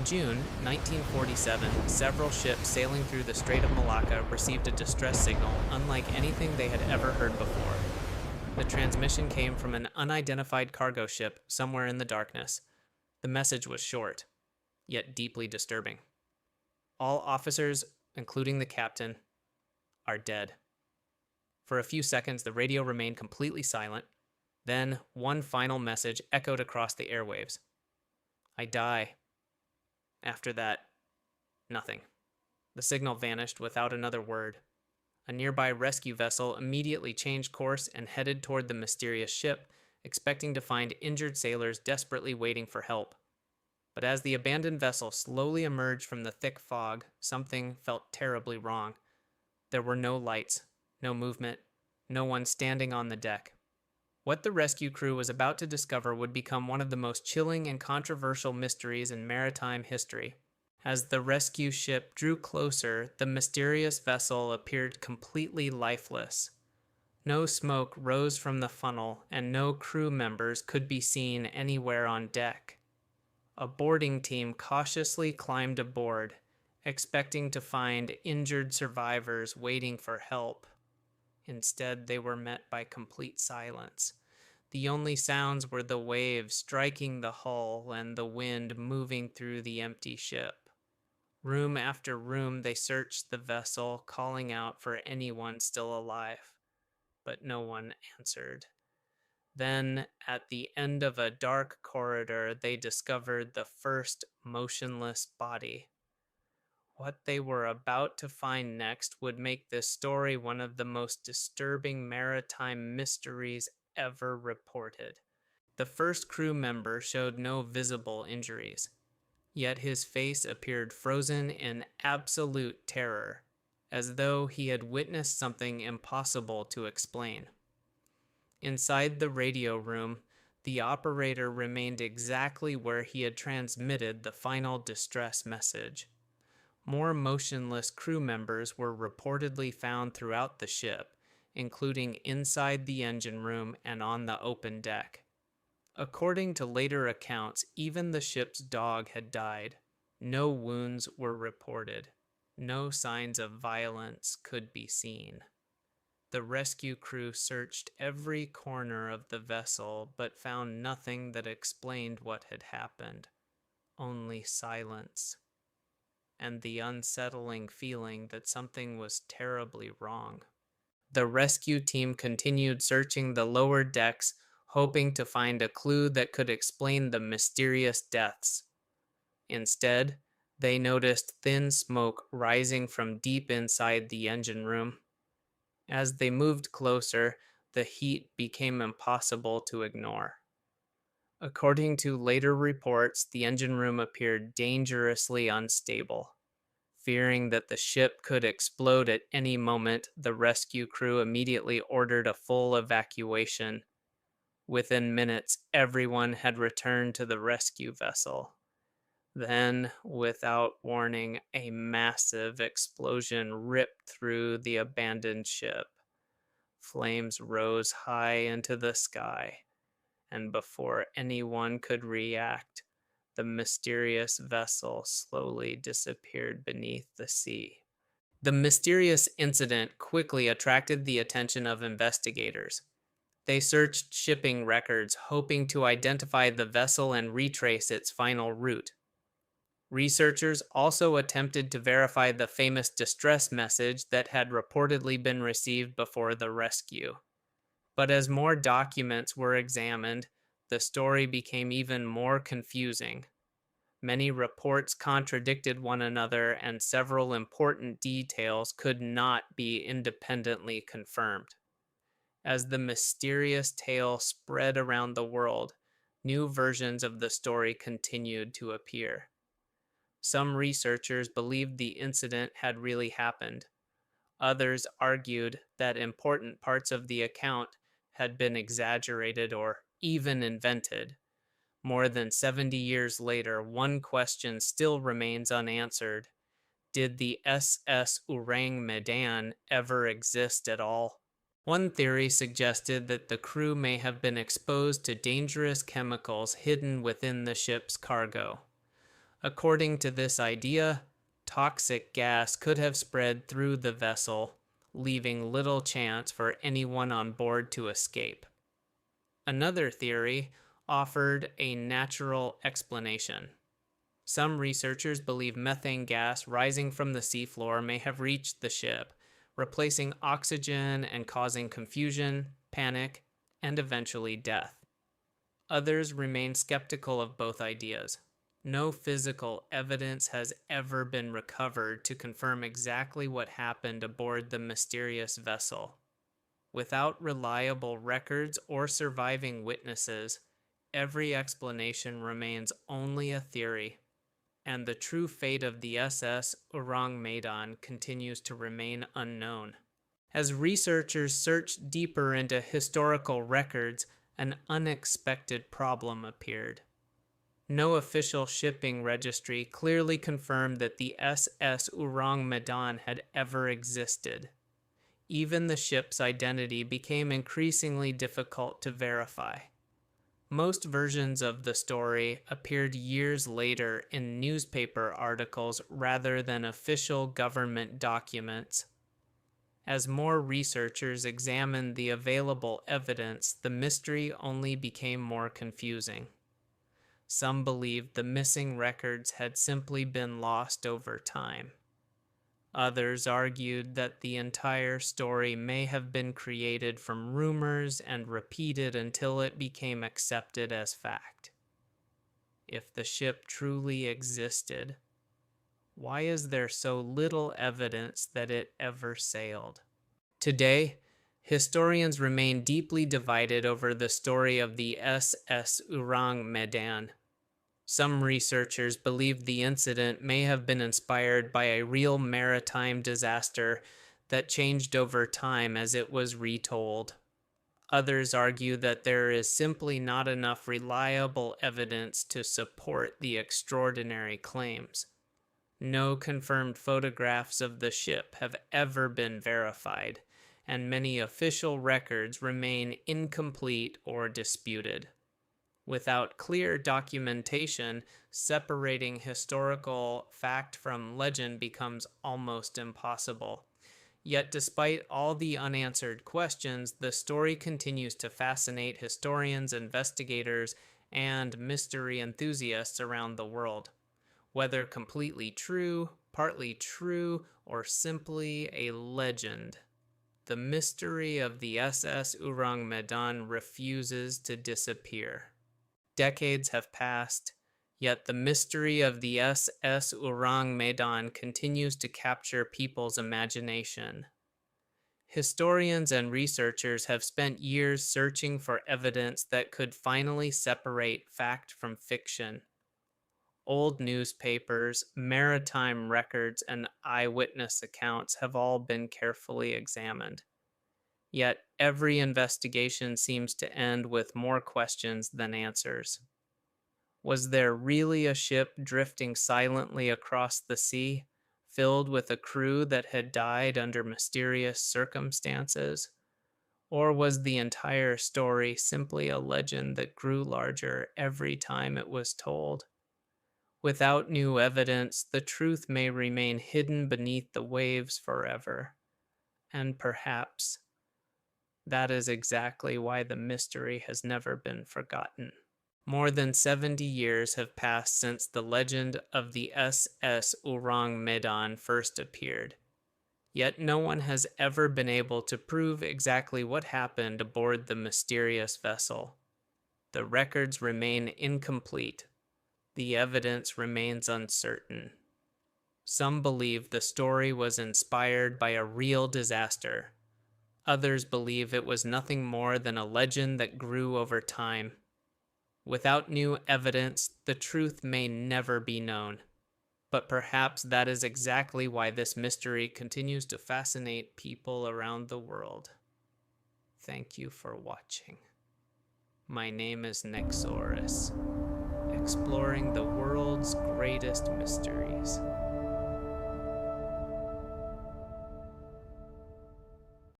In June 1947, several ships sailing through the Strait of Malacca received a distress signal unlike anything they had ever heard before. The transmission came from an unidentified cargo ship somewhere in the darkness. The message was short, yet deeply disturbing. All officers, including the captain, are dead. For a few seconds, the radio remained completely silent. Then, one final message echoed across the airwaves. I die. After that, nothing. The signal vanished without another word. A nearby rescue vessel immediately changed course and headed toward the mysterious ship, expecting to find injured sailors desperately waiting for help. But as the abandoned vessel slowly emerged from the thick fog, something felt terribly wrong. There were no lights, no movement, no one standing on the deck. What the rescue crew was about to discover would become one of the most chilling and controversial mysteries in maritime history. As the rescue ship drew closer, the mysterious vessel appeared completely lifeless. No smoke rose from the funnel, and no crew members could be seen anywhere on deck. A boarding team cautiously climbed aboard, expecting to find injured survivors waiting for help. Instead, they were met by complete silence. The only sounds were the waves striking the hull and the wind moving through the empty ship. Room after room, they searched the vessel, calling out for anyone still alive, but no one answered. Then, at the end of a dark corridor, they discovered the first motionless body. What they were about to find next would make this story one of the most disturbing maritime mysteries ever reported. The first crew member showed no visible injuries, yet his face appeared frozen in absolute terror, as though he had witnessed something impossible to explain. Inside the radio room, the operator remained exactly where he had transmitted the final distress message. More motionless crew members were reportedly found throughout the ship, including inside the engine room and on the open deck. According to later accounts, even the ship's dog had died. No wounds were reported. No signs of violence could be seen. The rescue crew searched every corner of the vessel, but found nothing that explained what had happened. Only silence, and the unsettling feeling that something was terribly wrong. The rescue team continued searching the lower decks, hoping to find a clue that could explain the mysterious deaths. Instead, they noticed thin smoke rising from deep inside the engine room. As they moved closer, the heat became impossible to ignore. According to later reports, the engine room appeared dangerously unstable. Fearing that the ship could explode at any moment, the rescue crew immediately ordered a full evacuation. Within minutes, everyone had returned to the rescue vessel. Then, without warning, a massive explosion ripped through the abandoned ship. Flames rose high into the sky, and before anyone could react, the mysterious vessel slowly disappeared beneath the sea. The mysterious incident quickly attracted the attention of investigators. They searched shipping records, hoping to identify the vessel and retrace its final route. Researchers also attempted to verify the famous distress message that had reportedly been received before the rescue. But as more documents were examined, the story became even more confusing. Many reports contradicted one another, and several important details could not be independently confirmed. As the mysterious tale spread around the world, new versions of the story continued to appear. Some researchers believed the incident had really happened. Others argued that important parts of the account had been exaggerated or even invented. More than 70 years later, one question still remains unanswered. Did the SS Orang Medan ever exist at all? One theory suggested that the crew may have been exposed to dangerous chemicals hidden within the ship's cargo. According to this idea, toxic gas could have spread through the vessel, leaving little chance for anyone on board to escape. Another theory offered a natural explanation. Some researchers believe methane gas rising from the seafloor may have reached the ship, replacing oxygen and causing confusion, panic, and eventually death. Others remain skeptical of both ideas. No physical evidence has ever been recovered to confirm exactly what happened aboard the mysterious vessel. Without reliable records or surviving witnesses, every explanation remains only a theory, and the true fate of the SS Orang Medan continues to remain unknown. As researchers searched deeper into historical records, an unexpected problem appeared. No official shipping registry clearly confirmed that the SS Orang Medan had ever existed. Even the ship's identity became increasingly difficult to verify. Most versions of the story appeared years later in newspaper articles rather than official government documents. As more researchers examined the available evidence, the mystery only became more confusing. Some believed the missing records had simply been lost over time. Others argued that the entire story may have been created from rumors and repeated until it became accepted as fact. If the ship truly existed, why is there so little evidence that it ever sailed? Today, historians remain deeply divided over the story of the SS Orang Medan. Some researchers believe the incident may have been inspired by a real maritime disaster that changed over time as it was retold. Others argue that there is simply not enough reliable evidence to support the extraordinary claims. No confirmed photographs of the ship have ever been verified, and many official records remain incomplete or disputed. Without clear documentation, separating historical fact from legend becomes almost impossible. Yet, despite all the unanswered questions, the story continues to fascinate historians, investigators, and mystery enthusiasts around the world. Whether completely true, partly true, or simply a legend, the mystery of the SS Orang Medan refuses to disappear. Decades have passed, yet the mystery of the SS Orang Medan continues to capture people's imagination. Historians and researchers have spent years searching for evidence that could finally separate fact from fiction. Old newspapers, maritime records, and eyewitness accounts have all been carefully examined. Yet every investigation seems to end with more questions than answers. Was there really a ship drifting silently across the sea, filled with a crew that had died under mysterious circumstances? Or was the entire story simply a legend that grew larger every time it was told? Without new evidence, the truth may remain hidden beneath the waves forever. And perhaps that is exactly why the mystery has never been forgotten. More than 70 years have passed since the legend of the SS Orang Medan first appeared. Yet no one has ever been able to prove exactly what happened aboard the mysterious vessel. The records remain incomplete. The evidence remains uncertain. Some believe the story was inspired by a real disaster. Others believe it was nothing more than a legend that grew over time. Without new evidence, the truth may never be known. But perhaps that is exactly why this mystery continues to fascinate people around the world. Thank you for watching. My name is NEXORIS, exploring the world's greatest mysteries.